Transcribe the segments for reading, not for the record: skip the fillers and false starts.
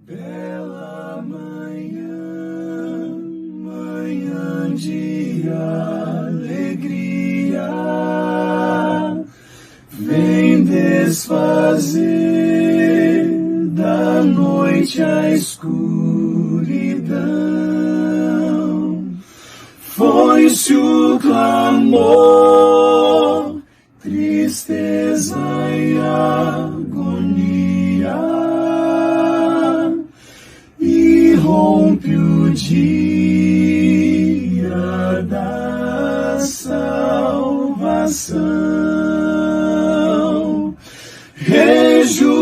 Bela manhã, manhã de alegria, vem desfazer da noite a escuridão. Foi-se o clamor, tristeza e agonia, e rompe o dia da salvação. Rejubilai,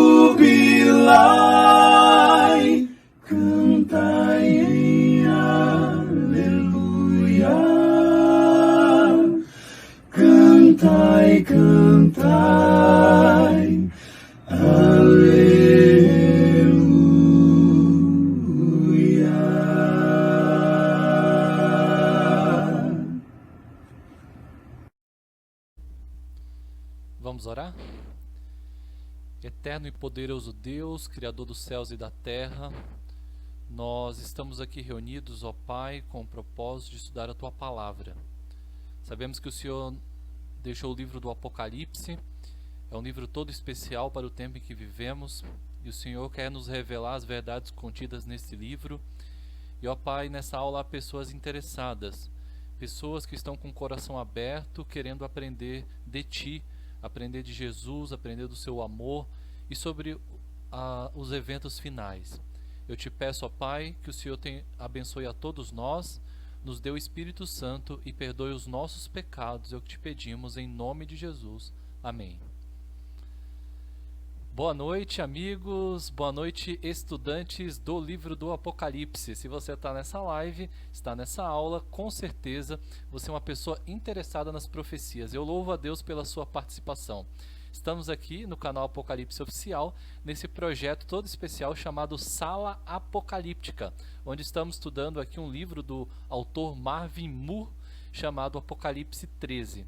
cantai em aleluia, cantai, cantai, aleluia. Vamos orar? Eterno e poderoso Deus, Criador dos céus e da terra, nós estamos aqui reunidos, ó Pai, com o propósito de estudar a Tua Palavra. Sabemos que o Senhor deixou o livro do Apocalipse, é um livro todo especial para o tempo em que vivemos, e o Senhor quer nos revelar as verdades contidas nesse livro. E, ó Pai, nessa aula há pessoas interessadas, pessoas que estão com o coração aberto, querendo aprender de Ti, aprender de Jesus, aprender do Seu amor e sobre os eventos finais. Eu te peço, ó Pai, que o Senhor abençoe a todos nós, nos dê o Espírito Santo e perdoe os nossos pecados, é o que te pedimos em nome de Jesus. Amém. Boa noite, amigos, boa noite, estudantes do livro do Apocalipse. Se você está nessa live, está nessa aula, com certeza você é uma pessoa interessada nas profecias. Eu louvo a Deus pela sua participação. Estamos aqui no canal Apocalipse Oficial, nesse projeto todo especial chamado Sala Apocalíptica, onde estamos estudando aqui um livro do autor Marvin Moore, chamado Apocalipse 13.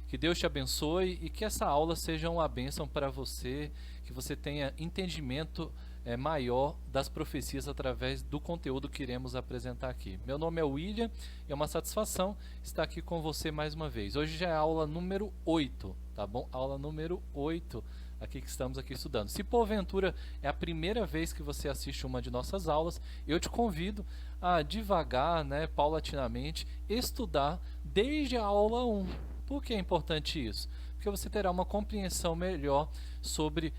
Que Deus te abençoe e que essa aula seja uma bênção para você, que você tenha entendimento maior das profecias através do conteúdo que iremos apresentar aqui. Meu nome é William e é uma satisfação estar aqui com você mais uma vez. Hoje já é a aula número 8, tá bom? Aula número 8 aqui que estamos aqui estudando. Se porventura é a primeira vez que você assiste uma de nossas aulas, eu te convido a devagar, paulatinamente, estudar desde a aula 1. Por que é importante isso? Porque você terá uma compreensão melhor sobre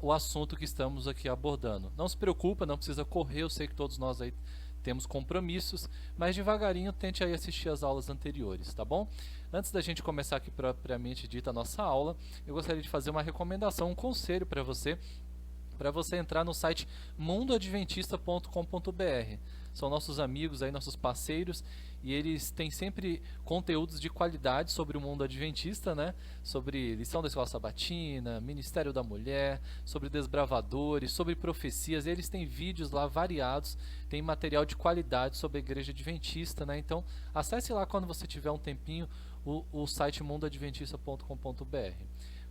o assunto que estamos aqui abordando. Não se preocupa, não precisa correr, eu sei que todos nós aí temos compromissos, mas devagarinho tente aí assistir as aulas anteriores, tá bom? Antes da gente começar aqui propriamente dita a nossa aula, eu gostaria de fazer uma recomendação, um conselho para você entrar no site mundoadventista.com.br. São nossos amigos aí, nossos parceiros, e eles têm sempre conteúdos de qualidade sobre o mundo adventista, sobre lição da escola sabatina, ministério da mulher, sobre desbravadores, sobre profecias. Eles têm vídeos lá variados, tem material de qualidade sobre a igreja adventista, Então, acesse lá quando você tiver um tempinho o site mundoadventista.com.br.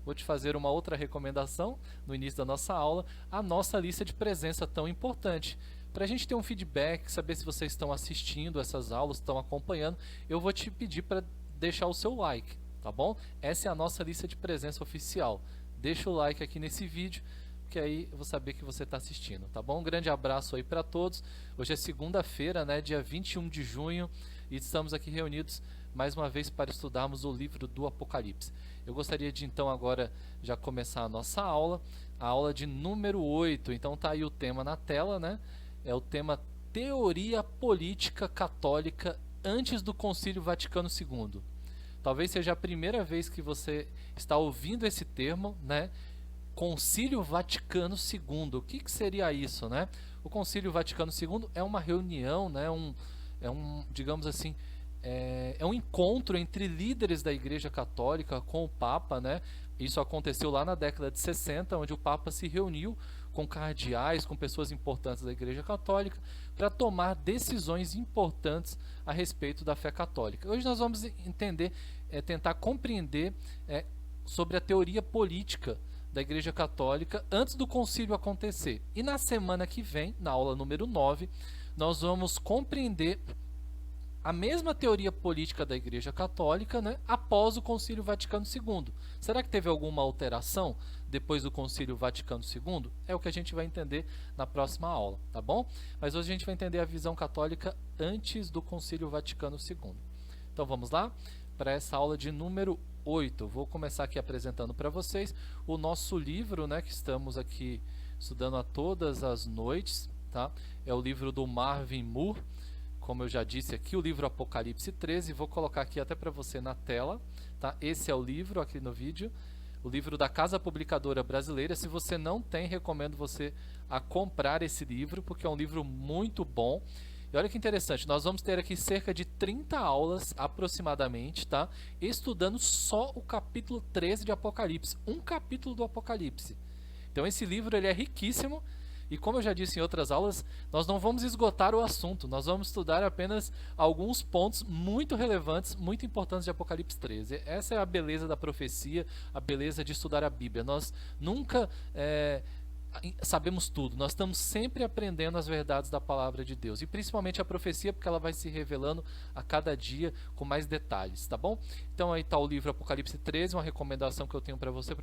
Vou te fazer uma outra recomendação no início da nossa aula, a nossa lista de presença tão importante. Para a gente ter um feedback, saber se vocês estão assistindo essas aulas, estão acompanhando, eu vou te pedir para deixar o seu like, tá bom? Essa é a nossa lista de presença oficial. Deixa o like aqui nesse vídeo, que aí eu vou saber que você está assistindo, tá bom? Um grande abraço aí para todos. Hoje é segunda-feira, dia 21 de junho, e estamos aqui reunidos mais uma vez para estudarmos o livro do Apocalipse. Eu gostaria de então agora já começar a nossa aula, a aula de número 8. Então tá aí o tema na tela, É o tema Teoria Política Católica antes do Concílio Vaticano II. Talvez seja a primeira vez que você está ouvindo esse termo, Concílio Vaticano II. O que seria isso, O Concílio Vaticano II é uma reunião, digamos assim, é um encontro entre líderes da Igreja Católica com o Papa, Isso aconteceu lá na década de 60, onde o Papa se reuniu com cardeais, com pessoas importantes da Igreja Católica, para tomar decisões importantes a respeito da fé católica. Hoje nós vamos tentar compreender sobre a teoria política da Igreja Católica antes do concílio acontecer. E na semana que vem, na aula número 9, nós vamos compreender a mesma teoria política da Igreja Católica, né, após o Concílio Vaticano II. Será que teve alguma alteração depois do Concílio Vaticano II? É o que a gente vai entender na próxima aula, tá bom? Mas hoje a gente vai entender a visão católica antes do Concílio Vaticano II. Então vamos lá para essa aula de número 8. Vou começar aqui apresentando para vocês o nosso livro, né, que estamos aqui estudando a todas as noites, tá? É o livro do Marvin Moore. Como eu já disse aqui, o livro Apocalipse 13, vou colocar aqui até para você na tela, tá? Esse é o livro aqui no vídeo, o livro da Casa Publicadora Brasileira. Se você não tem, recomendo você a comprar esse livro, porque é um livro muito bom. E olha que interessante, nós vamos ter aqui cerca de 30 aulas aproximadamente, tá? Estudando só o capítulo 13 de Apocalipse, um capítulo do Apocalipse. Então esse livro ele é riquíssimo. E como eu já disse em outras aulas, nós não vamos esgotar o assunto, nós vamos estudar apenas alguns pontos muito relevantes, muito importantes de Apocalipse 13. Essa é a beleza da profecia, a beleza de estudar a Bíblia. Nós nunca sabemos tudo, nós estamos sempre aprendendo as verdades da palavra de Deus. E principalmente a profecia, porque ela vai se revelando a cada dia com mais detalhes, tá bom? Então aí está o livro Apocalipse 13, uma recomendação que eu tenho para você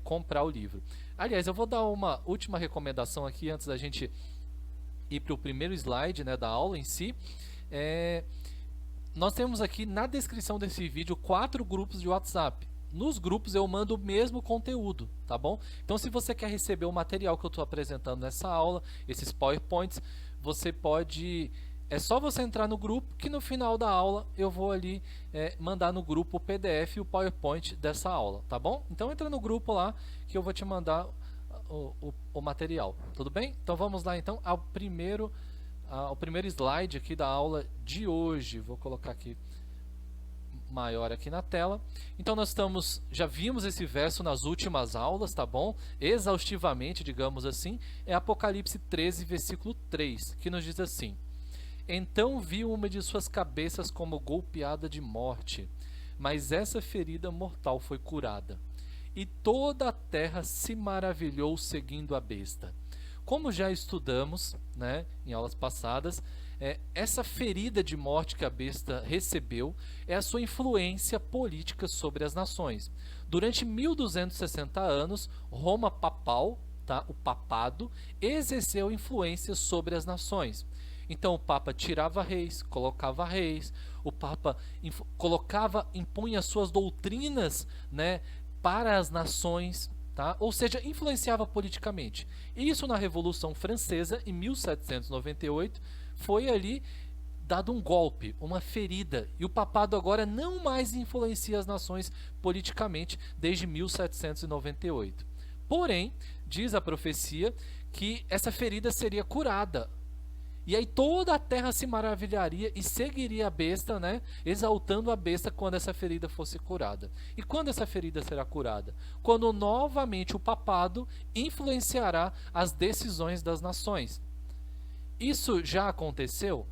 comprar o livro. Aliás, eu vou dar uma última recomendação aqui antes da gente ir para o primeiro slide, né, da aula em si. Nós temos aqui na descrição desse vídeo 4 grupos de WhatsApp. Nos grupos eu mando o mesmo conteúdo, tá bom? Então se você quer receber o material que eu estou apresentando nessa aula, esses PowerPoints, você pode... É só você entrar no grupo que no final da aula eu vou ali mandar no grupo o PDF e o PowerPoint dessa aula, tá bom? Então entra no grupo lá que eu vou te mandar o material, tudo bem? Então vamos lá então ao primeiro slide aqui da aula de hoje. Vou colocar aqui maior aqui na tela. Então nós já vimos esse verso nas últimas aulas, tá bom? Exaustivamente, digamos assim, é Apocalipse 13, versículo 3, que nos diz assim: Então viu uma de suas cabeças como golpeada de morte, mas essa ferida mortal foi curada. E toda a terra se maravilhou seguindo a besta. Como já estudamos, né, em aulas passadas, essa ferida de morte que a besta recebeu é a sua influência política sobre as nações. Durante 1260 anos, Roma papal, tá, o papado, exerceu influência sobre as nações. Então o Papa tirava reis, colocava reis, o Papa impunha suas doutrinas, né, para as nações, tá? Ou seja, influenciava politicamente. E isso na Revolução Francesa, em 1798, foi ali dado um golpe, uma ferida. E o papado agora não mais influencia as nações politicamente desde 1798. Porém, diz a profecia que essa ferida seria curada. E aí toda a terra se maravilharia e seguiria a besta, né, exaltando a besta quando essa ferida fosse curada. E quando essa ferida será curada? Quando novamente o papado influenciará as decisões das nações. Isso já aconteceu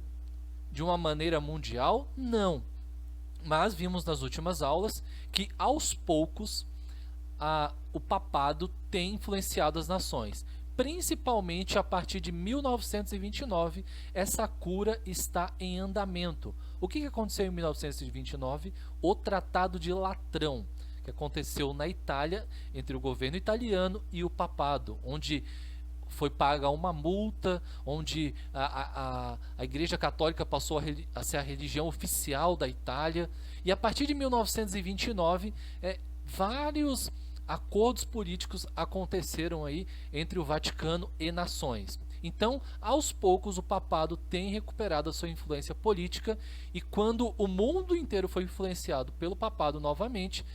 de uma maneira mundial? Não. Mas vimos nas últimas aulas que aos poucos o papado tem influenciado as nações. Principalmente a partir de 1929, essa cura está em andamento. O que aconteceu em 1929? O Tratado de Latrão, que aconteceu na Itália, entre o governo italiano e o papado, onde foi paga uma multa, onde a Igreja Católica passou a ser a religião oficial da Itália. E a partir de 1929, vários acordos políticos aconteceram aí entre o Vaticano e nações. Então, aos poucos, o papado tem recuperado a sua influência política, e quando o mundo inteiro foi influenciado pelo papado novamente,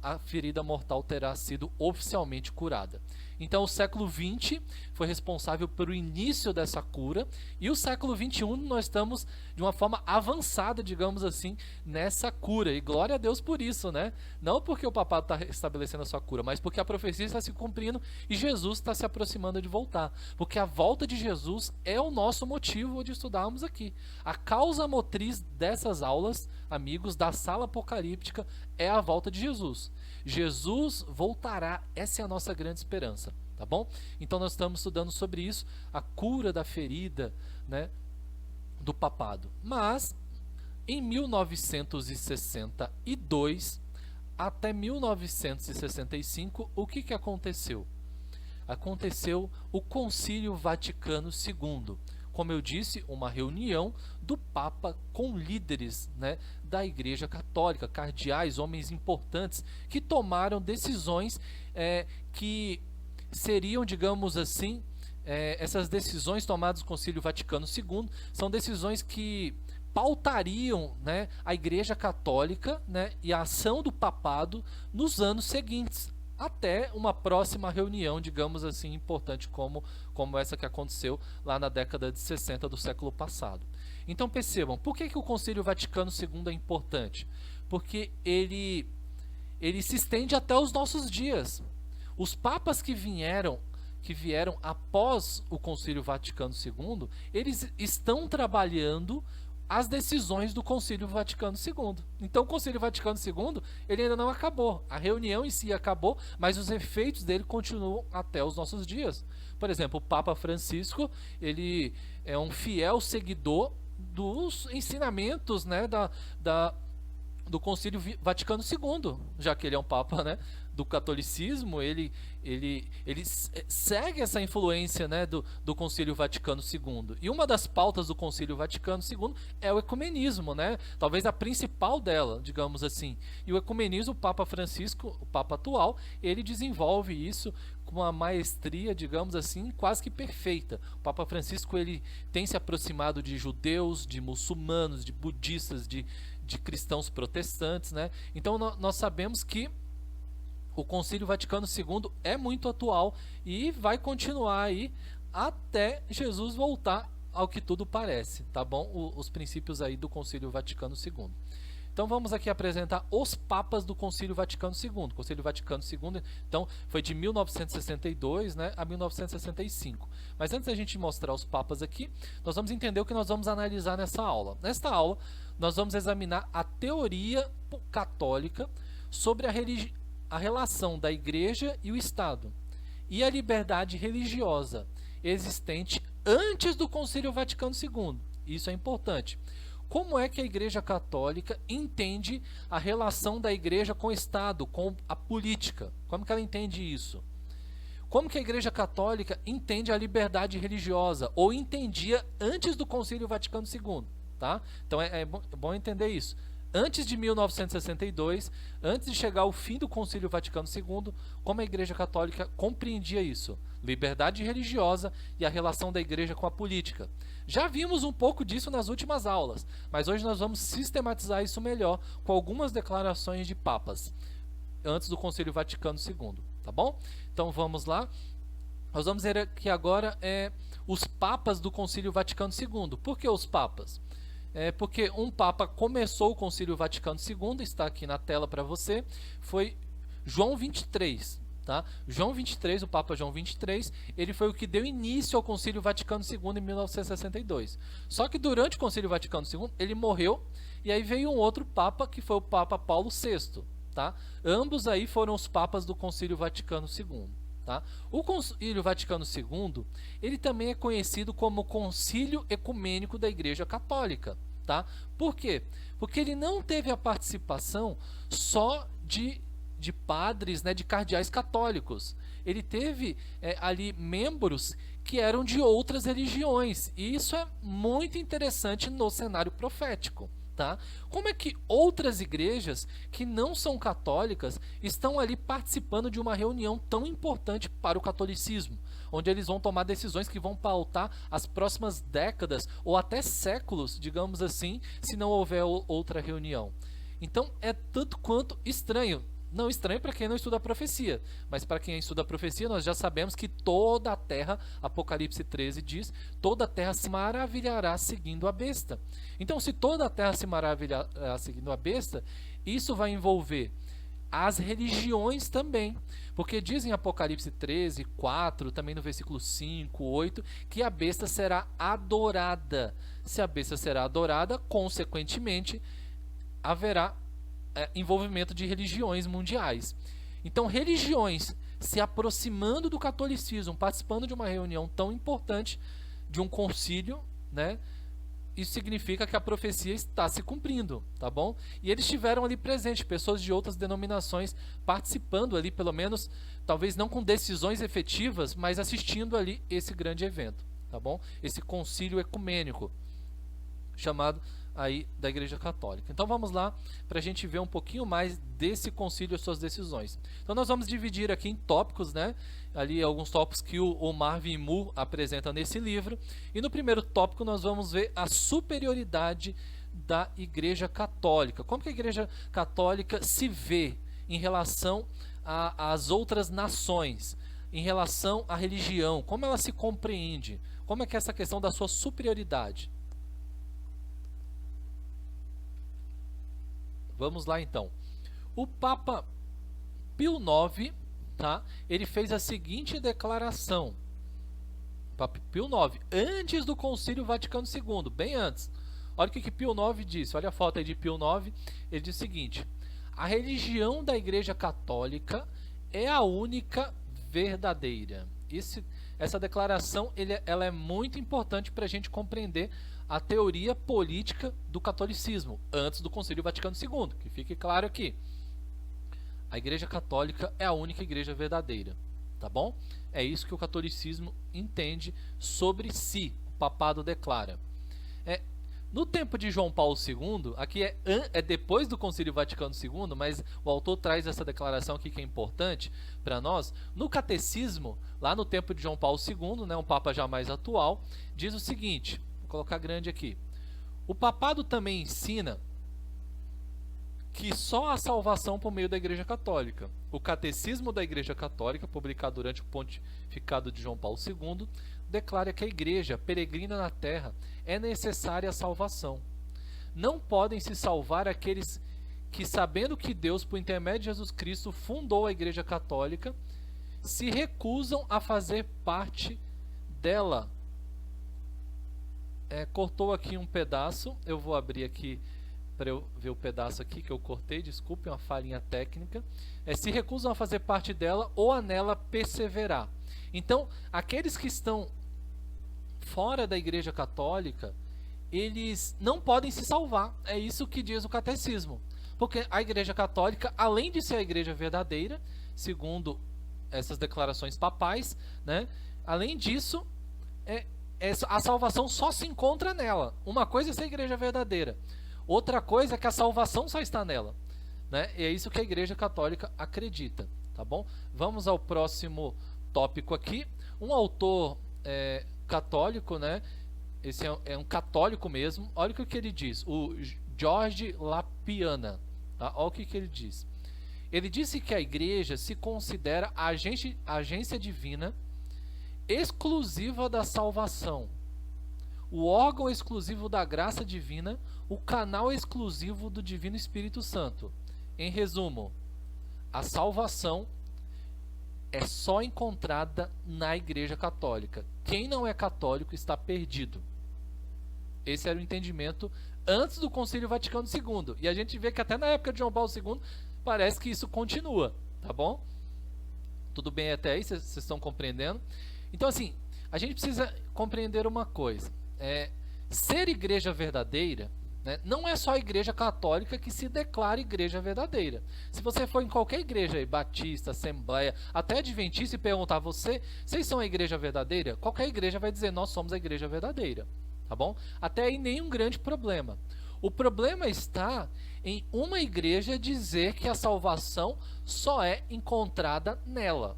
a ferida mortal terá sido oficialmente curada. Então o século XX foi responsável pelo início dessa cura, e o século XXI nós estamos de uma forma avançada, digamos assim, nessa cura, e glória a Deus por isso, né? Não porque o papado está estabelecendo a sua cura, mas porque a profecia está se cumprindo e Jesus está se aproximando de voltar, porque a volta de Jesus é o nosso motivo de estudarmos aqui. A causa motriz dessas aulas, amigos, da sala apocalíptica, é a volta de Jesus. Jesus voltará. Essa é a nossa grande esperança, tá bom? Então nós estamos estudando sobre isso, a cura da ferida, né, do papado. Mas em 1962 até 1965, o que aconteceu? Aconteceu o Concílio Vaticano II. Como eu disse, uma reunião do Papa com líderes, né, da Igreja Católica, cardeais, homens importantes, que tomaram decisões que seriam, digamos assim, essas decisões tomadas no Concílio Vaticano II são decisões que pautariam, né, a Igreja Católica, né, e a ação do papado nos anos seguintes, até uma próxima reunião, digamos assim, importante como essa que aconteceu lá na década de 60 do século passado. Então percebam, por que o Concílio Vaticano II é importante? Porque ele se estende até os nossos dias. Os papas que vieram após o Concílio Vaticano II, eles estão trabalhando as decisões do Concílio Vaticano II. Então o Concílio Vaticano II, ele ainda não acabou. A reunião em si acabou, mas os efeitos dele continuam até os nossos dias. Por exemplo, o Papa Francisco, ele é um fiel seguidor dos ensinamentos, né, do Concílio Vaticano II, já que ele é um Papa, né, do catolicismo, ele segue essa influência, né, do Concílio Vaticano II. E uma das pautas do Concílio Vaticano II é o ecumenismo, né, talvez a principal dela, digamos assim. E o ecumenismo, o Papa Francisco, o Papa atual, ele desenvolve isso com uma maestria, digamos assim, quase que perfeita. O Papa Francisco, ele tem se aproximado de judeus, de muçulmanos, de budistas, de cristãos protestantes, né? Então nós sabemos que o Concílio Vaticano II é muito atual e vai continuar aí até Jesus voltar, ao que tudo parece, tá bom? Os princípios aí do Concílio Vaticano II. Então vamos aqui apresentar os papas do Concílio Vaticano II. O Concílio Vaticano II, então, foi de 1962, né, a 1965. Mas antes da gente mostrar os papas aqui, nós vamos entender o que nós vamos analisar nessa aula. Nesta aula, nós vamos examinar a teoria católica sobre a relação da Igreja e o Estado e a liberdade religiosa existente antes do Concílio Vaticano II. Isso é importante. Como é que a Igreja Católica entende a relação da Igreja com o Estado, com a política? Como que ela entende isso? Como que a Igreja Católica entende a liberdade religiosa, ou entendia antes do Concílio Vaticano II? Tá? Então é bom entender isso. Antes de 1962, antes de chegar ao fim do Concílio Vaticano II, como a Igreja Católica compreendia isso? Liberdade religiosa e a relação da Igreja com a política. Já vimos um pouco disso nas últimas aulas, mas hoje nós vamos sistematizar isso melhor com algumas declarações de papas antes do Concílio Vaticano II, tá bom? Então vamos lá. Nós vamos ver aqui agora os papas do Concílio Vaticano II. Por que os papas? Porque um papa começou o Concílio Vaticano II, está aqui na tela para você, foi João 23. Tá? João 23, o Papa João 23, ele foi o que deu início ao Concílio Vaticano II em 1962. Só que durante o Concílio Vaticano II, ele morreu, e aí veio um outro Papa, que foi o Papa Paulo VI. Tá? Ambos aí foram os papas do Concílio Vaticano II. Tá? O Concílio Vaticano II, ele também é conhecido como Concílio Ecumênico da Igreja Católica. Tá? Por quê? Porque ele não teve a participação só de padres, né, de cardeais católicos. Ele teve ali membros que eram de outras religiões. E isso é muito interessante no cenário profético. Tá? Como é que outras igrejas que não são católicas estão ali participando de uma reunião tão importante para o catolicismo, onde eles vão tomar decisões que vão pautar as próximas décadas ou até séculos, digamos assim, se não houver outra reunião? Então é tanto quanto estranho. Não estranho para quem não estuda a profecia, mas para quem estuda a profecia, nós já sabemos que toda a terra, Apocalipse 13 diz, toda a terra se maravilhará seguindo a besta. Então, se toda a terra se maravilhará seguindo a besta, isso vai envolver as religiões também, porque diz em Apocalipse 13, 4, também no versículo 5, 8, que a besta será adorada. Se a besta será adorada, consequentemente, haverá envolvimento de religiões mundiais. Então, religiões se aproximando do catolicismo, participando de uma reunião tão importante, de um concílio, né? Isso significa que a profecia está se cumprindo, tá bom? E eles estiveram ali presentes, pessoas de outras denominações participando ali, pelo menos, talvez não com decisões efetivas, mas assistindo ali esse grande evento, tá bom? Esse concílio ecumênico, chamado aí da Igreja Católica. Então vamos lá para a gente ver um pouquinho mais desse concílio e suas decisões. Então nós vamos dividir aqui em tópicos, né? Ali alguns tópicos que o Marvin Moore apresenta nesse livro. E no primeiro tópico nós vamos ver a superioridade da Igreja Católica. Como que a Igreja Católica se vê em relação às outras nações, em relação à religião, como ela se compreende, como é que é essa questão da sua superioridade. Vamos lá então. O Papa Pio IX, tá? Ele fez a seguinte declaração. Papa Pio IX, antes do Concílio Vaticano II, bem antes. Olha o que Pio IX disse. Olha a foto aí de Pio IX. Ele diz o seguinte: a religião da Igreja Católica é a única verdadeira. Essa declaração ela é muito importante para a gente compreender a teoria política do catolicismo antes do Concílio Vaticano II, que fique claro aqui. A Igreja Católica é a única igreja verdadeira, tá bom? É isso que o catolicismo entende sobre si, o papado declara. No tempo de João Paulo II, aqui é depois do Concílio Vaticano II, mas o autor traz essa declaração aqui que é importante para nós. No catecismo, lá no tempo de João Paulo II, né, um papa já mais atual, diz o seguinte, vou colocar grande aqui: o papado também ensina que só há salvação por meio da Igreja Católica. O Catecismo da Igreja Católica, publicado durante o pontificado de João Paulo II, declara que a Igreja peregrina na terra é necessária a salvação. Não podem se salvar aqueles que, sabendo que Deus, por intermédio de Jesus Cristo, fundou a Igreja Católica, se recusam a fazer parte dela. Cortou aqui um pedaço, eu vou abrir aqui para eu ver o pedaço aqui que eu cortei, desculpe, uma falhinha técnica. Se recusam a fazer parte dela ou a nela perseverar. Então, aqueles que estão fora da Igreja Católica, eles não podem se salvar. É isso que diz o catecismo. Porque a Igreja Católica, além de ser a igreja verdadeira, segundo essas declarações papais, né, além disso, a salvação só se encontra nela. Uma coisa é ser a igreja verdadeira. Outra coisa é que a salvação só está nela, né? E é isso que a Igreja Católica acredita, tá bom? Vamos ao próximo tópico aqui. Um autor católico, né? Esse é um católico mesmo. Olha o que ele diz. O Jorge Lapiana. Tá? Olha o que ele diz. Ele disse que a Igreja se considera a agência divina exclusiva da salvação, o órgão exclusivo da graça divina, o canal exclusivo do Divino Espírito Santo. Em resumo, a salvação é só encontrada na Igreja Católica. Quem não é católico está perdido. Esse era o entendimento antes do Concílio Vaticano II. E a gente vê que até na época de João Paulo II parece que isso continua, tá bom? Tudo bem até aí? Vocês estão compreendendo? Então assim, a gente precisa compreender uma coisa. Ser igreja verdadeira, né, não é só a Igreja Católica que se declara igreja verdadeira. Se você for em qualquer igreja aí, batista, assembleia, até adventista, e perguntar vocês são a igreja verdadeira? Qualquer igreja vai dizer, nós somos a igreja verdadeira, tá bom? Até aí nenhum grande problema. O problema está em uma igreja dizer que a salvação só é encontrada nela.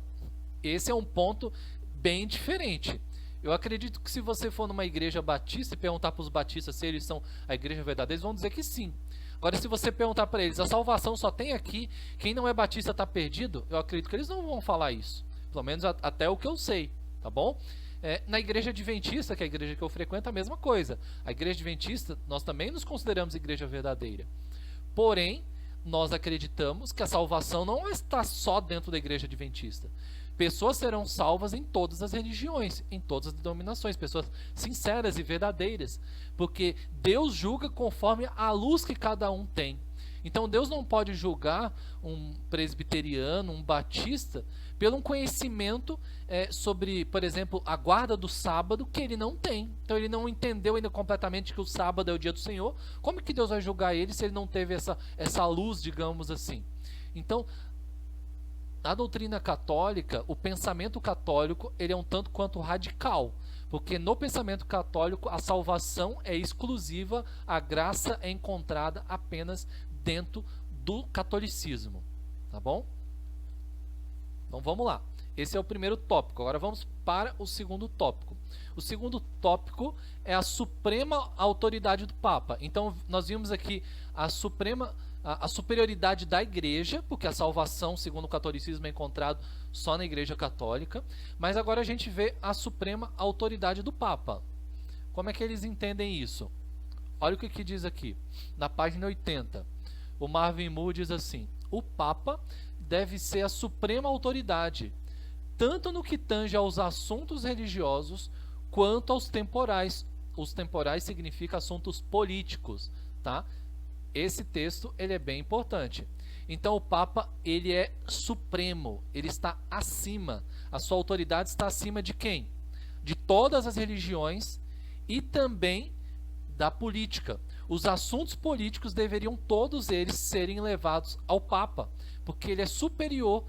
Esse é um ponto bem diferente. Eu acredito que se você for numa igreja batista e perguntar para os batistas se eles são a igreja verdadeira, eles vão dizer que sim. Agora, se você perguntar para eles, a salvação só tem aqui, quem não é batista está perdido, eu acredito que eles não vão falar isso. Pelo menos até o que eu sei, tá bom? Na igreja adventista, que é a igreja que eu frequento, a mesma coisa. A igreja adventista, nós também nos consideramos igreja verdadeira. Porém, nós acreditamos que a salvação não está só dentro da igreja adventista. Pessoas serão salvas em todas as religiões, em todas as denominações, pessoas sinceras e verdadeiras, porque Deus julga conforme a luz que cada um tem. Então Deus não pode julgar um presbiteriano, um batista, pelo um conhecimento sobre, por exemplo, a guarda do sábado, que ele não tem. Então ele não entendeu ainda completamente que o sábado é o dia do Senhor. Como que Deus vai julgar ele se ele não teve essa luz, digamos assim? Então, na doutrina católica, o pensamento católico ele é um tanto quanto radical. Porque no pensamento católico a salvação é exclusiva, a graça é encontrada apenas dentro do catolicismo, tá bom? Então vamos lá. Esse é o primeiro tópico. Agora vamos para o segundo tópico. O segundo tópico é a suprema autoridade do Papa. Então nós vimos aqui a superioridade da igreja, porque a salvação, segundo o catolicismo, é encontrado só na igreja católica. Mas agora a gente vê a suprema autoridade do Papa. Como é que eles entendem isso? Olha o que diz aqui, na página 80. O Marvin Moore diz assim: o Papa deve ser a suprema autoridade, tanto no que tange aos assuntos religiosos, quanto aos temporais. Os temporais significa assuntos políticos, tá? Esse texto ele é bem importante. Então o Papa ele é supremo, ele está acima. A sua autoridade está acima de quem? De todas as religiões e também da política. Os assuntos políticos deveriam todos eles serem levados ao Papa, porque ele é superior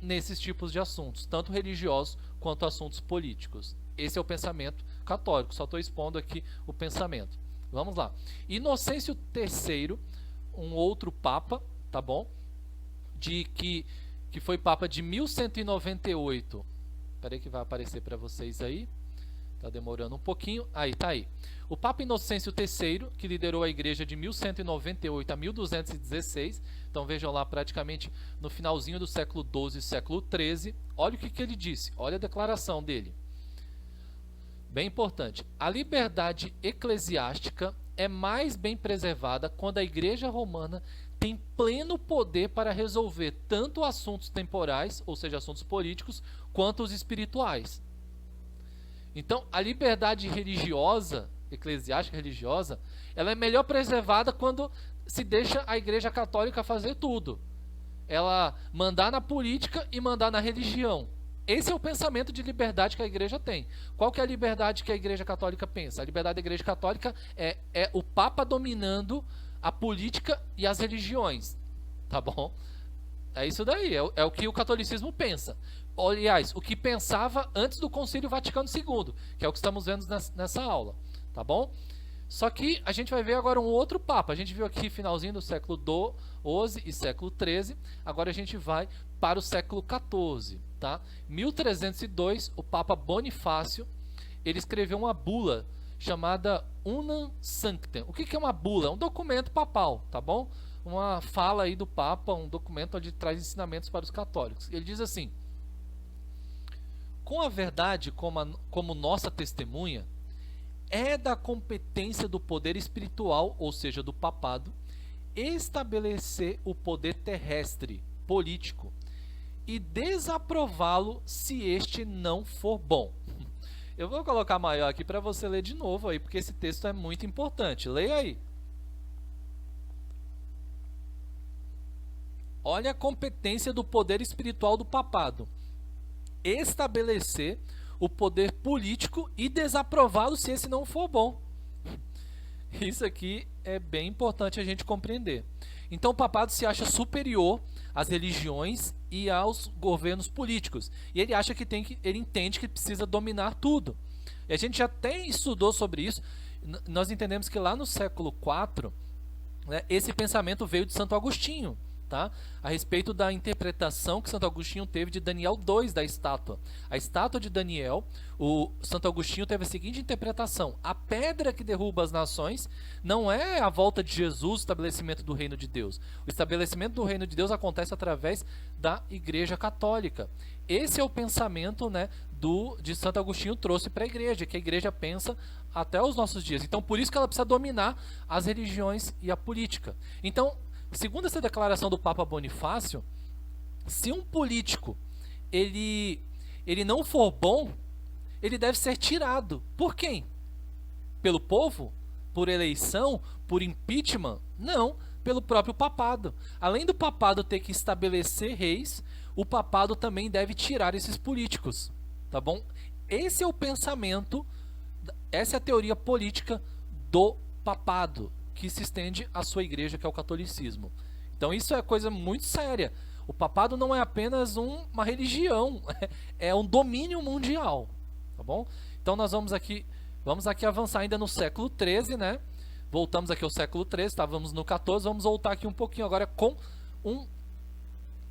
nesses tipos de assuntos, tanto religiosos quanto assuntos políticos. Esse é o pensamento católico, só estou expondo aqui o pensamento. Vamos lá. Inocêncio III, um outro Papa, tá bom? Que foi Papa de 1198. Espera aí que vai aparecer para vocês aí. Tá demorando um pouquinho. Aí, tá aí. O Papa Inocêncio III, que liderou a igreja de 1198 a 1216. Então vejam lá, praticamente no finalzinho do século XII e século XIII. Olha o que ele disse. Olha a declaração dele. Bem importante. A liberdade eclesiástica é mais bem preservada quando a Igreja Romana tem pleno poder para resolver tanto assuntos temporais, ou seja, assuntos políticos, quanto os espirituais. Então, a liberdade religiosa, eclesiástica religiosa, ela é melhor preservada quando se deixa a Igreja Católica fazer tudo. Ela mandar na política e mandar na religião. Esse é o pensamento de liberdade que a igreja tem. Qual que é a liberdade que a igreja católica pensa? A liberdade da igreja católica é o Papa dominando a política e as religiões. Tá bom? É isso daí, é o que o catolicismo pensa. Aliás, o que pensava antes do Concílio Vaticano II, que é o que estamos vendo nessa aula. Tá bom? Só que a gente vai ver agora um outro Papa. A gente viu aqui finalzinho do século XII e século XIII. Agora a gente vai para o século XIV. Tá? 1302, o Papa Bonifácio, ele escreveu uma bula chamada Unam Sanctam. O que é uma bula? É um documento papal, tá bom? Uma fala aí do Papa, um documento onde traz ensinamentos para os católicos. Ele diz assim: com a verdade como nossa testemunha, é da competência do poder espiritual, ou seja, do papado, estabelecer o poder terrestre, político, e desaprová-lo se este não for bom. Eu vou colocar maior aqui para você ler de novo aí, porque esse texto é muito importante. Leia aí. Olha a competência do poder espiritual do papado. Estabelecer o poder político e desaprová-lo se esse não for bom. Isso aqui é bem importante a gente compreender. Então o papado se acha superior às religiões e aos governos políticos. E ele acha ele entende que precisa dominar tudo. E a gente já até estudou sobre isso. Nós entendemos que lá no século IV, né, esse pensamento veio de Santo Agostinho. Tá? A respeito da interpretação que Santo Agostinho teve de Daniel 2 da estátua. A estátua de Daniel, o Santo Agostinho teve a seguinte interpretação: a pedra que derruba as nações não é a volta de Jesus, o estabelecimento do reino de Deus. O estabelecimento do reino de Deus acontece através da Igreja Católica. Esse é o pensamento, né, de Santo Agostinho trouxe para a igreja, que a igreja pensa até os nossos dias. Então, por isso que ela precisa dominar as religiões e a política. Então, segundo essa declaração do Papa Bonifácio, se um político ele não for bom, ele deve ser tirado. Por quem? Pelo povo? Por eleição? Por impeachment? Não, pelo próprio papado. Além do papado ter que estabelecer reis, o papado também deve tirar esses políticos, tá bom? Esse é o pensamento, essa é a teoria política do papado, que se estende à sua igreja, que é o catolicismo. Então isso é coisa muito séria. O papado não é apenas uma religião, é um domínio mundial, tá bom? Então nós vamos aqui avançar ainda no século XIII, né? Voltamos aqui ao século XIII, estávamos no XIV, vamos voltar aqui um pouquinho agora com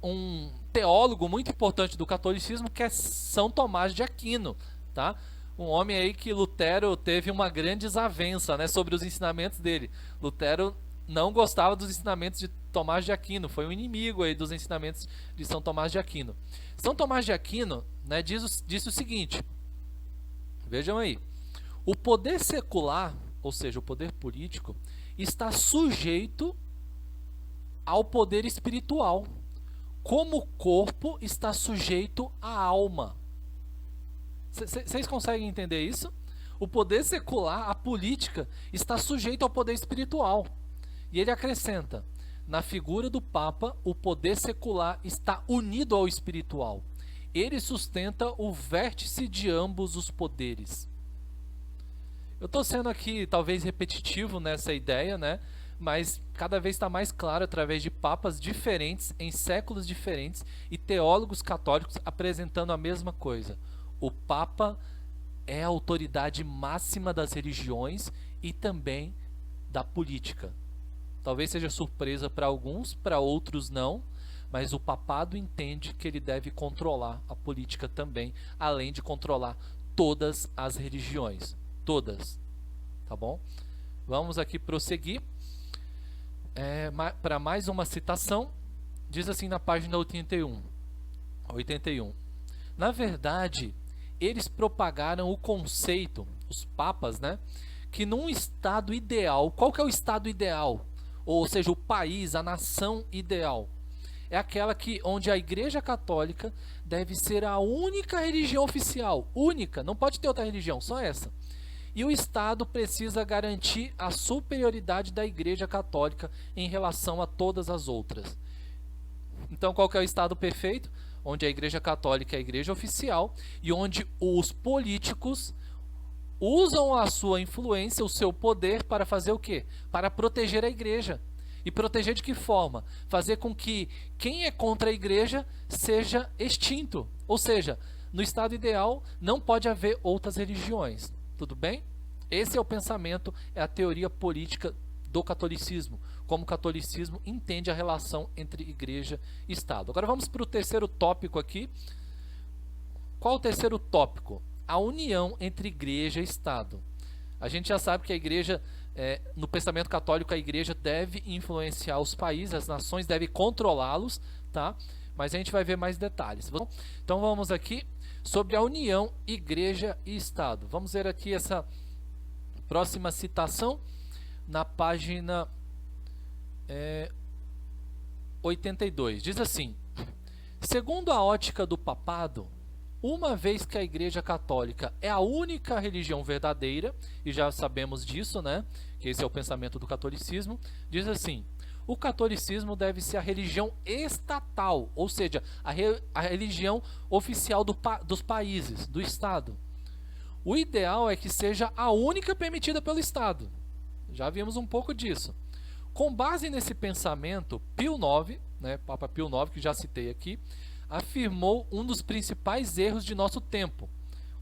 um teólogo muito importante do catolicismo, que é São Tomás de Aquino, tá? Um homem aí que Lutero teve uma grande desavença, né, sobre os ensinamentos dele. Lutero não gostava dos ensinamentos de Tomás de Aquino, foi um inimigo aí dos ensinamentos de São Tomás de Aquino. São Tomás de Aquino, né, disse o seguinte, vejam aí, o poder secular, ou seja, o poder político, está sujeito ao poder espiritual, como o corpo está sujeito à alma. Vocês conseguem entender isso? O poder secular, a política, está sujeito ao poder espiritual. E ele acrescenta, na figura do Papa, o poder secular está unido ao espiritual. Ele sustenta o vértice de ambos os poderes. Eu estou sendo aqui talvez repetitivo nessa ideia, né? Mas cada vez está mais claro através de papas diferentes, em séculos diferentes, e teólogos católicos apresentando a mesma coisa. O Papa é a autoridade máxima das religiões e também da política. Talvez seja surpresa para alguns, para outros não, mas o papado entende que ele deve controlar a política também, além de controlar todas as religiões. Todas. Tá bom? Vamos aqui prosseguir. Para mais uma citação, diz assim na página 81. Na verdade, eles propagaram o conceito, os papas, né, que num estado ideal, qual que é o estado ideal? Ou seja, o país, a nação ideal. É aquela onde a Igreja Católica deve ser a única religião oficial, única, não pode ter outra religião, só essa. E o Estado precisa garantir a superioridade da Igreja Católica em relação a todas as outras. Então, qual que é o Estado perfeito? Onde a Igreja Católica é a igreja oficial e onde os políticos usam a sua influência, o seu poder para fazer o quê? Para proteger a igreja. E proteger de que forma? Fazer com que quem é contra a igreja seja extinto. Ou seja, no estado ideal não pode haver outras religiões. Tudo bem? Esse é o pensamento, é a teoria política do catolicismo. Como o catolicismo entende a relação entre igreja e Estado. Agora vamos para o terceiro tópico aqui. Qual o terceiro tópico? A união entre igreja e Estado. A gente já sabe que a igreja, no pensamento católico, a igreja deve influenciar os países, as nações devem controlá-los, tá? Mas a gente vai ver mais detalhes. Então vamos aqui sobre a união igreja e Estado. Vamos ver aqui essa próxima citação na página 82. Diz assim: segundo a ótica do papado, uma vez que a Igreja Católica é a única religião verdadeira, e já sabemos disso, né? Que esse é o pensamento do catolicismo, diz assim: o catolicismo deve ser a religião estatal, ou seja, a religião oficial dos países, do Estado. O ideal é que seja a única permitida pelo Estado. Já vimos um pouco disso. Com base nesse pensamento, Pio IX, né, Papa Pio IX, que já citei aqui, afirmou um dos principais erros de nosso tempo.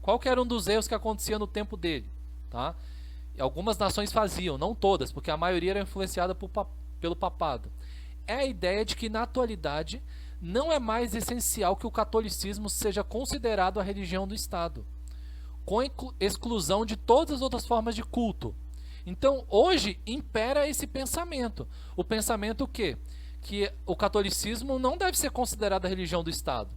Qual que era um dos erros que acontecia no tempo dele? Tá? E algumas nações faziam, não todas, porque a maioria era influenciada pelo papado. É a ideia de que na atualidade não é mais essencial que o catolicismo seja considerado a religião do Estado, com exclusão de todas as outras formas de culto. Então, hoje, impera esse pensamento. O pensamento o quê? Que o catolicismo não deve ser considerado a religião do Estado,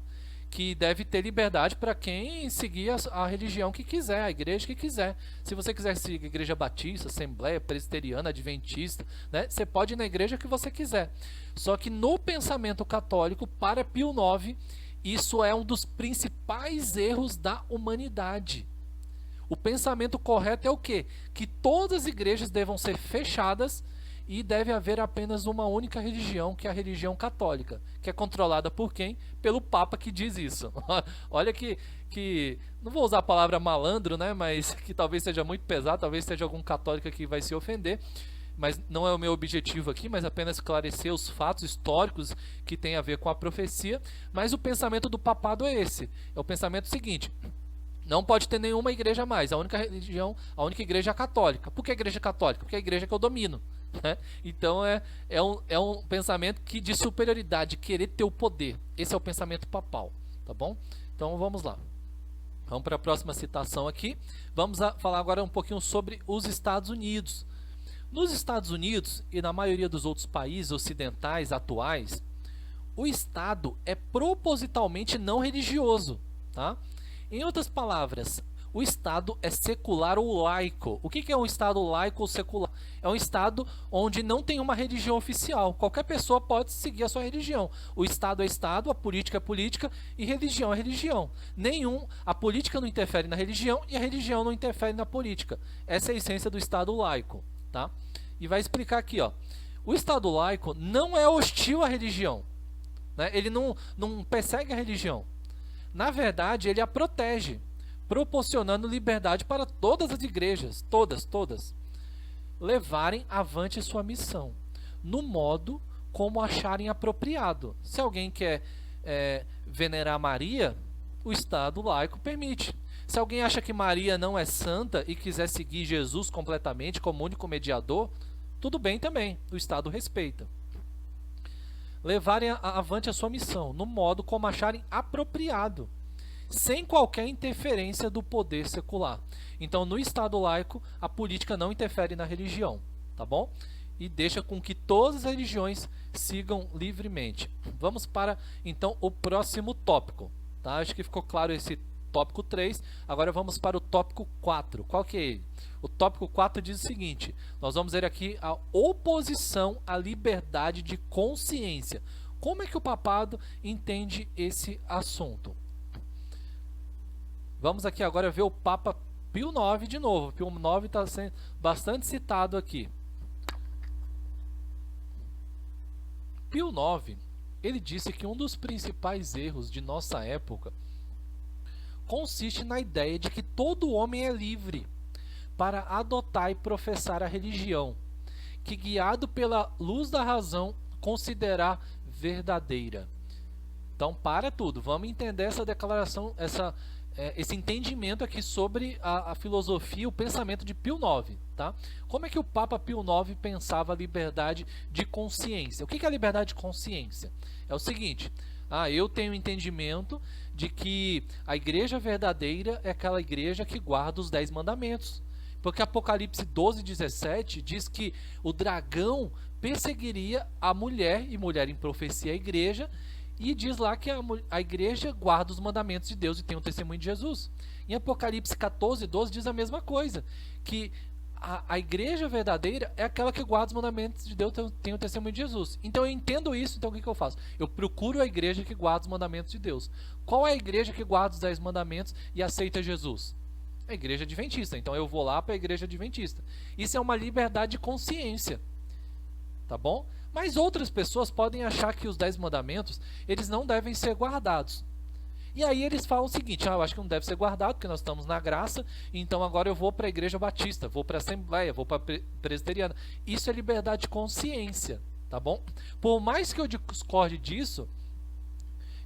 que deve ter liberdade para quem seguir a religião que quiser, a igreja que quiser. Se você quiser seguir a igreja batista, assembleia, presbiteriana, adventista, né, você pode ir na igreja que você quiser. Só que no pensamento católico, para Pio IX, isso é um dos principais erros da humanidade. O pensamento correto é o quê? Que todas as igrejas devam ser fechadas e deve haver apenas uma única religião, que é a religião católica, que é controlada por quem? Pelo Papa, que diz isso. Olha que não vou usar a palavra malandro, né, mas que talvez seja muito pesado, talvez seja algum católico que vai se ofender, mas não é o meu objetivo aqui, mas apenas esclarecer os fatos históricos que tem a ver com a profecia. Mas o pensamento do papado é esse, é o pensamento seguinte: não pode ter nenhuma igreja a mais, a única religião, a única igreja é a católica. Por que a igreja católica? Porque é a igreja que eu domino, né? Então é um pensamento de superioridade, de querer ter o poder. Esse é o pensamento papal, tá bom? Então vamos lá. Vamos para a próxima citação aqui. Vamos falar agora um pouquinho sobre os Estados Unidos. Nos Estados Unidos e na maioria dos outros países ocidentais atuais, o Estado é propositalmente não religioso, tá? Em outras palavras, o Estado é secular ou laico. O que é um Estado laico ou secular? É um Estado onde não tem uma religião oficial. Qualquer pessoa pode seguir a sua religião. O Estado é Estado, a política é política e religião é religião. A política não interfere na religião e a religião não interfere na política. Essa é a essência do Estado laico, tá? E vai explicar aqui, ó. O Estado laico não é hostil à religião, né? Ele não persegue a religião. Na verdade, ele a protege, proporcionando liberdade para todas as igrejas, todas, levarem avante sua missão, no modo como acharem apropriado. Se alguém quer venerar Maria, o Estado laico permite. Se alguém acha que Maria não é santa e quiser seguir Jesus completamente como único mediador, tudo bem também, o Estado respeita. Levarem avante a sua missão, no modo como acharem apropriado, sem qualquer interferência do poder secular. Então, no Estado laico, a política não interfere na religião, tá bom? E deixa com que todas as religiões sigam livremente. Vamos para, então, o próximo tópico, tá? Acho que ficou claro esse tópico 3, agora vamos para o tópico 4. Qual que é ele? O tópico 4 diz o seguinte: nós vamos ver aqui a oposição à liberdade de consciência. Como é que o papado entende esse assunto? Vamos aqui agora ver o Papa Pio IX de novo. Pio IX está sendo bastante citado aqui. Pio IX, ele disse que um dos principais erros de nossa época consiste na ideia de que todo homem é livre para adotar e professar a religião, que guiado pela luz da razão considerar verdadeira. Então, para tudo, vamos entender essa declaração, esse entendimento aqui sobre a filosofia, o pensamento de Pio IX, tá? Como é que o Papa Pio IX pensava a liberdade de consciência? O que é a liberdade de consciência? É o seguinte: eu tenho entendimento de que a igreja verdadeira é aquela igreja que guarda os 10 mandamentos. Porque Apocalipse 12:17 diz que o dragão perseguiria a mulher, e mulher em profecia a igreja, e diz lá que a igreja guarda os mandamentos de Deus e tem o testemunho de Jesus. Em Apocalipse 14:12 diz a mesma coisa, que a igreja verdadeira é aquela que guarda os mandamentos de Deus e tem o testemunho de Jesus. Então eu entendo isso, então o que eu faço? Eu procuro a igreja que guarda os mandamentos de Deus. Qual é a igreja que guarda os 10 mandamentos e aceita Jesus? A igreja adventista. Então eu vou lá para a igreja adventista. Isso é uma liberdade de consciência, tá bom? Mas outras pessoas podem achar que os 10 mandamentos, eles não devem ser guardados. E aí eles falam o seguinte: eu acho que não deve ser guardado, porque nós estamos na graça, então agora eu vou para a igreja batista, vou para a assembleia, vou para a presbiteriana. Isso é liberdade de consciência, tá bom? Por mais que eu discorde disso,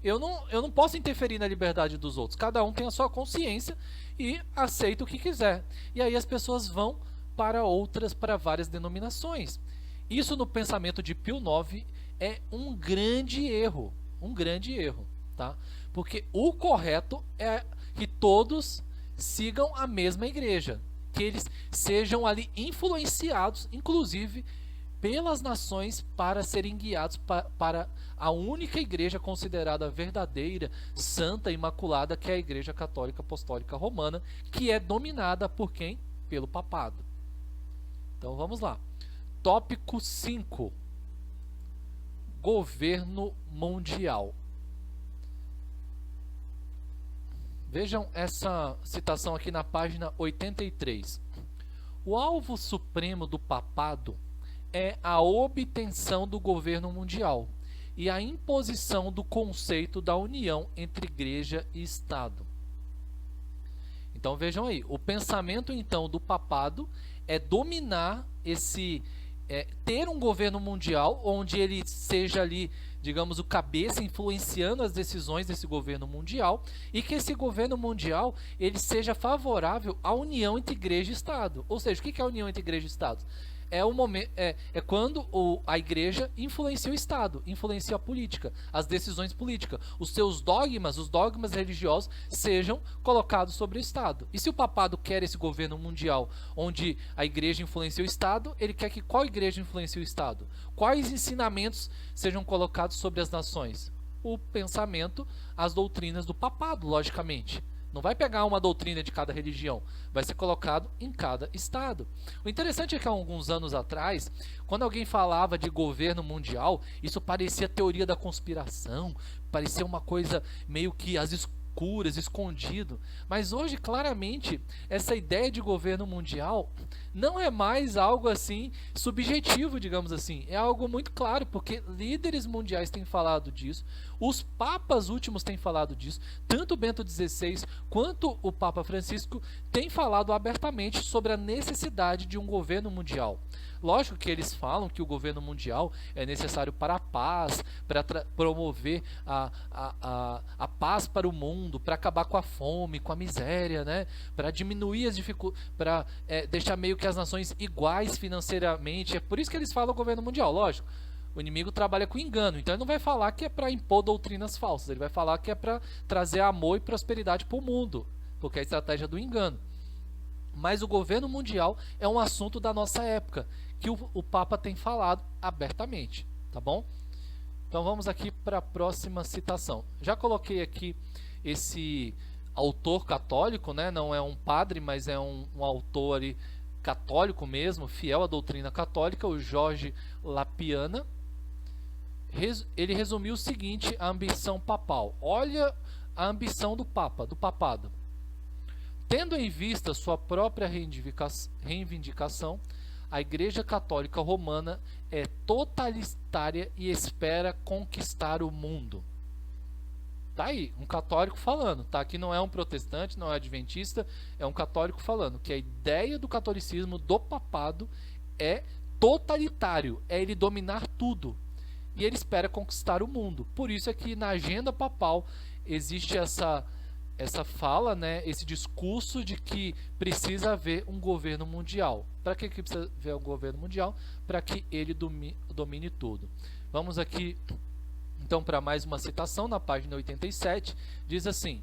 eu não posso interferir na liberdade dos outros. Cada um tem a sua consciência e aceita o que quiser. E aí as pessoas vão para várias denominações. Isso no pensamento de Pio IX é um grande erro, tá? Porque o correto é que todos sigam a mesma igreja, que eles sejam ali influenciados, inclusive pelas nações, para serem guiados para a única igreja considerada verdadeira, santa, imaculada, que é a Igreja Católica Apostólica Romana, que é dominada por quem? Pelo papado. Então vamos lá. Tópico 5. Governo mundial. Vejam essa citação aqui na página 83. O alvo supremo do papado é a obtenção do governo mundial e a imposição do conceito da união entre igreja e Estado. Então vejam aí, o pensamento então do papado é dominar ter um governo mundial onde ele seja ali, digamos, o cabeça influenciando as decisões desse governo mundial, e que esse governo mundial ele seja favorável à união entre igreja e Estado. Ou seja, o que é a união entre igreja e Estado? É quando a igreja influencia o Estado, influencia a política, as decisões políticas. Os dogmas religiosos sejam colocados sobre o Estado. E se o papado quer esse governo mundial onde a igreja influencia o Estado, ele quer que qual igreja influencie o Estado? Quais ensinamentos sejam colocados sobre as nações? O pensamento, as doutrinas do papado, logicamente. Não vai pegar uma doutrina de cada religião, vai ser colocado em cada estado. O interessante é que há alguns anos atrás, quando alguém falava de governo mundial, isso parecia teoria da conspiração, parecia uma coisa meio que às escuras, escondido. Mas hoje, claramente, essa ideia de governo mundial não é mais algo assim subjetivo, digamos assim. É algo muito claro, porque líderes mundiais têm falado disso, os papas últimos têm falado disso, tanto Bento XVI quanto o Papa Francisco têm falado abertamente sobre a necessidade de um governo mundial. Lógico que eles falam que o governo mundial é necessário para a paz, para promover a paz para o mundo, para acabar com a fome, com a miséria, né? Para diminuir as dificuldades, para deixar meio que as nações iguais financeiramente. É por isso que eles falam governo mundial, lógico. O inimigo trabalha com engano, então ele não vai falar que é para impor doutrinas falsas, ele vai falar que é para trazer amor e prosperidade para o mundo, porque é a estratégia do engano. Mas o governo mundial é um assunto da nossa época, que o Papa tem falado abertamente, tá bom? Então vamos aqui para a próxima citação. Já coloquei aqui esse autor católico, né? Não é um padre, mas é um autor ali, católico mesmo, fiel à doutrina católica, o Jorge Lapiana. Ele resumiu o seguinte, a ambição papal. Olha a ambição do Papa, do papado. Tendo em vista sua própria reivindicação, a Igreja Católica Romana é totalitária e espera conquistar o mundo. Tá aí, um católico falando, tá? Aqui não é um protestante, não é adventista, é um católico falando que a ideia do catolicismo, do papado, é totalitário, é ele dominar tudo. E ele espera conquistar o mundo. Por isso é que na agenda papal existe essa fala, né, esse discurso de que precisa haver um governo mundial. Para que precisa haver um governo mundial? Para que ele domine tudo. Vamos aqui então para mais uma citação na página 87, diz assim: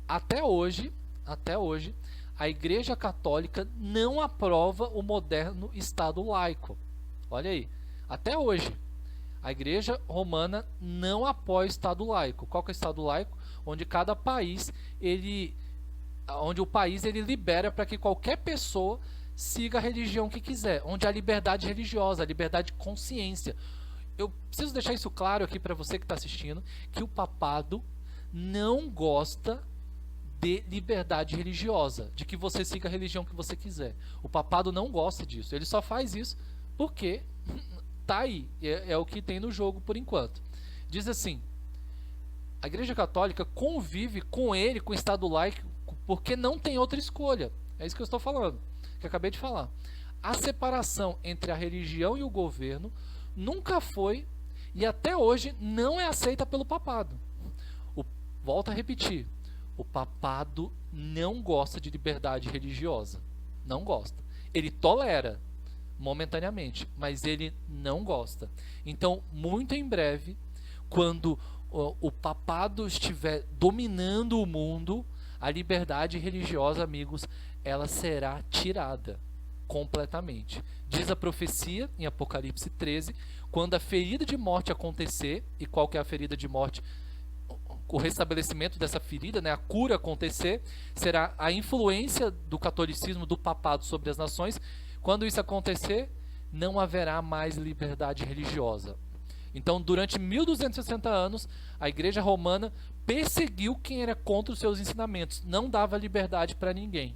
até hoje, a Igreja Católica não aprova o moderno Estado laico. Olha aí, até hoje, a Igreja Romana não apoia o Estado laico. Qual que é o Estado laico? Onde cada país, onde o país ele libera para que qualquer pessoa siga a religião que quiser, onde há liberdade religiosa, a liberdade de consciência. Eu preciso deixar isso claro aqui para você que está assistindo, que o papado não gosta de liberdade religiosa, de que você siga a religião que você quiser. O papado não gosta disso, ele só faz isso porque tá aí, é o que tem no jogo por enquanto. Diz assim: a Igreja Católica convive com ele, com o Estado laico, porque não tem outra escolha. É isso que eu estou falando, que eu acabei de falar. A separação entre a religião e o governo nunca foi e até hoje não é aceita pelo papado. Volto a repetir, o papado não gosta de liberdade religiosa. Não gosta. Ele tolera momentaneamente, mas ele não gosta. Então, muito em breve, quando o papado estiver dominando o mundo, a liberdade religiosa, amigos, ela será tirada completamente. Diz a profecia em Apocalipse 13, quando a ferida de morte acontecer, e qual que é a ferida de morte? O restabelecimento dessa ferida, né, a cura acontecer, será a influência do catolicismo, do papado sobre as nações. Quando isso acontecer, não haverá mais liberdade religiosa. Então, durante 1260 anos, a Igreja Romana perseguiu quem era contra os seus ensinamentos, não dava liberdade para ninguém.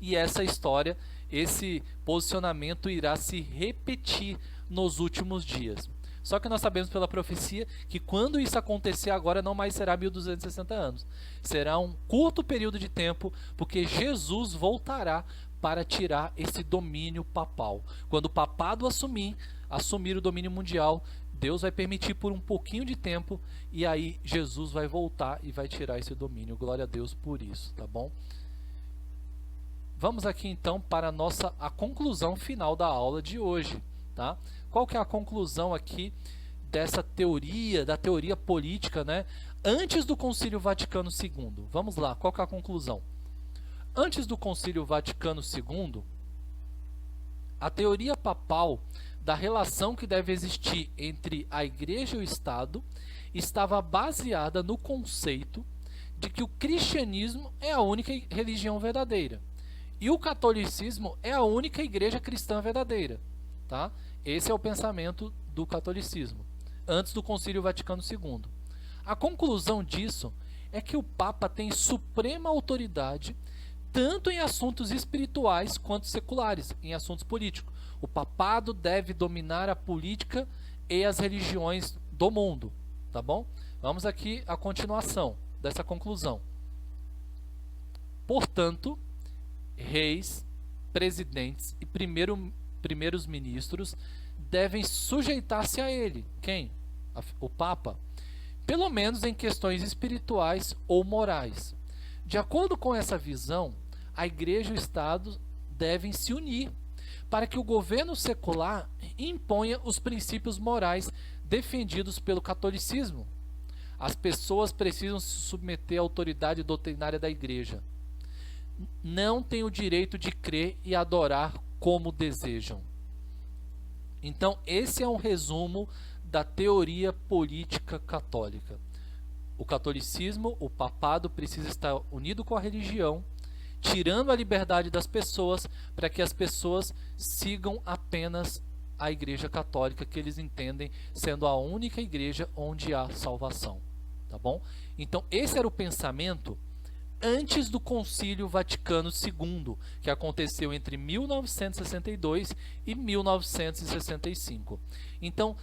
E essa história esse posicionamento irá se repetir nos últimos dias. Só que nós sabemos pela profecia que quando isso acontecer agora não mais será 1260 anos. Será um curto período de tempo, porque Jesus voltará para tirar esse domínio papal. Quando o papado assumir o domínio mundial, Deus vai permitir por um pouquinho de tempo e aí Jesus vai voltar e vai tirar esse domínio. Glória a Deus por isso, tá bom? Vamos aqui então para a conclusão final da aula de hoje, tá? Qual que é a conclusão aqui dessa teoria, da teoria política, né? Antes do Concílio Vaticano II. Vamos lá, qual que é a conclusão? Antes do Concílio Vaticano II, a teoria papal da relação que deve existir entre a Igreja e o Estado estava baseada no conceito de que o cristianismo é a única religião verdadeira e o catolicismo é a única igreja cristã verdadeira, tá? Esse é o pensamento do catolicismo, antes do Concílio Vaticano II. A conclusão disso é que o Papa tem suprema autoridade tanto em assuntos espirituais quanto seculares, em assuntos políticos. O papado deve dominar a política e as religiões do mundo, tá bom? Vamos aqui à continuação dessa conclusão. Portanto, reis, presidentes e primeiros ministros devem sujeitar-se a ele. Quem? O Papa. Pelo menos em questões espirituais ou morais. De acordo com essa visão, a Igreja e o Estado devem se unir para que o governo secular imponha os princípios morais defendidos pelo catolicismo. As pessoas precisam se submeter à autoridade doutrinária da Igreja. Não têm o direito de crer e adorar como desejam. Então, esse é um resumo da teoria política católica. O catolicismo, o papado, precisa estar unido com a religião, tirando a liberdade das pessoas para que as pessoas sigam apenas a Igreja Católica, que eles entendem sendo a única igreja onde há salvação, tá bom? Então esse era o pensamento antes do Concílio Vaticano II, que aconteceu entre 1962 e 1965. Então,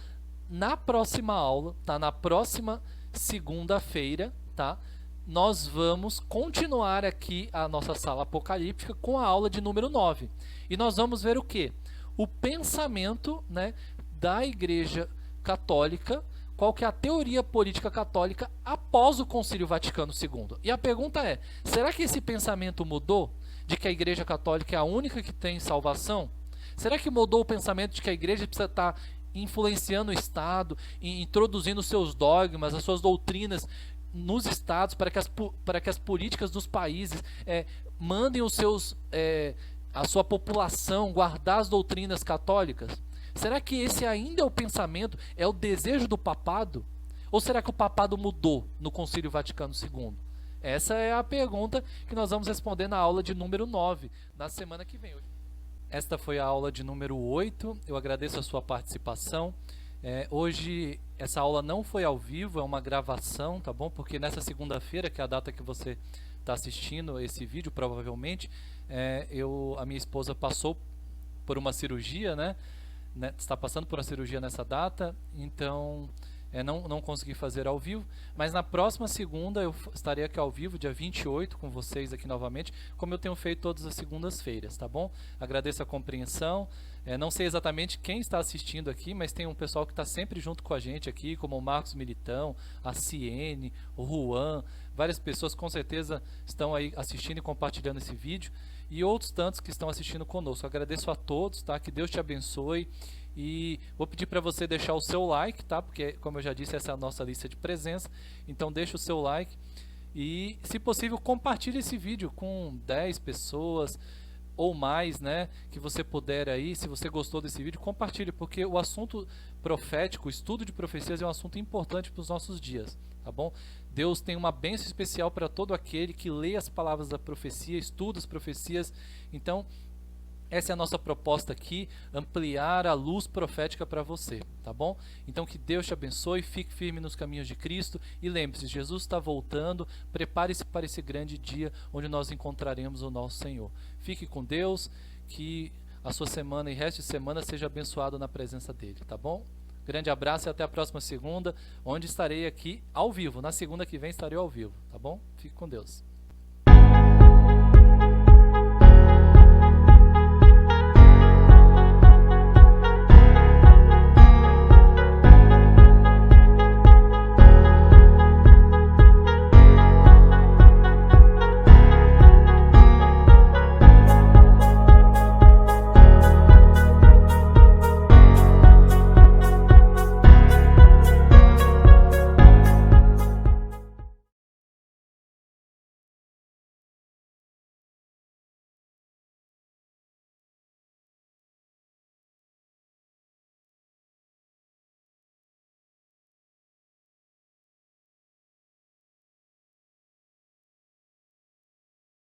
na próxima aula, tá? Na próxima segunda-feira, tá? Nós vamos continuar aqui a nossa sala apocalíptica com a aula de número 9. E nós vamos ver o quê? O pensamento, né, da Igreja Católica, qual que é a teoria política católica após o Concílio Vaticano II. E a pergunta é, será que esse pensamento mudou? De que a Igreja Católica é a única que tem salvação? Será que mudou o pensamento de que a Igreja precisa estar influenciando o Estado, introduzindo seus dogmas, as suas doutrinas nos estados, para que as políticas dos países mandem a sua população guardar as doutrinas católicas? Será que esse ainda é o pensamento, é o desejo do papado? Ou será que o papado mudou no Concílio Vaticano II? Essa é a pergunta que nós vamos responder na aula de número 9, na semana que vem. Esta foi a aula de número 8, eu agradeço a sua participação. Hoje essa aula não foi ao vivo, é uma gravação, tá bom? Porque nessa segunda-feira, que é a data que você está assistindo esse vídeo, provavelmente, a minha esposa passou por uma cirurgia, né? Está passando por uma cirurgia nessa data, então não consegui fazer ao vivo, mas na próxima segunda eu estarei aqui ao vivo, dia 28, com vocês aqui novamente, como eu tenho feito todas as segundas-feiras, tá bom? Agradeço a compreensão. Não sei exatamente quem está assistindo aqui, mas tem um pessoal que está sempre junto com a gente aqui, como o Marcos Militão, a Ciene, o Juan, várias pessoas com certeza estão aí assistindo e compartilhando esse vídeo, e outros tantos que estão assistindo conosco. Agradeço a todos, tá? Que Deus te abençoe. E vou pedir para você deixar o seu like, tá? Porque, como eu já disse, essa é a nossa lista de presença. Então deixa o seu like e, se possível, compartilhe esse vídeo com 10 pessoas ou mais, né? Que você puder aí. Se você gostou desse vídeo, compartilhe, porque o assunto profético, o estudo de profecias é um assunto importante para os nossos dias, tá bom? Deus tem uma bênção especial para todo aquele que lê as palavras da profecia, estuda as profecias. Então, essa é a nossa proposta aqui, ampliar a luz profética para você, tá bom? Então que Deus te abençoe, fique firme nos caminhos de Cristo e lembre-se, Jesus está voltando, prepare-se para esse grande dia onde nós encontraremos o nosso Senhor. Fique com Deus, que a sua semana e resto de semana seja abençoado na presença dele, tá bom? Grande abraço e até a próxima segunda, onde estarei aqui ao vivo. Na segunda que vem estarei ao vivo, tá bom? Fique com Deus.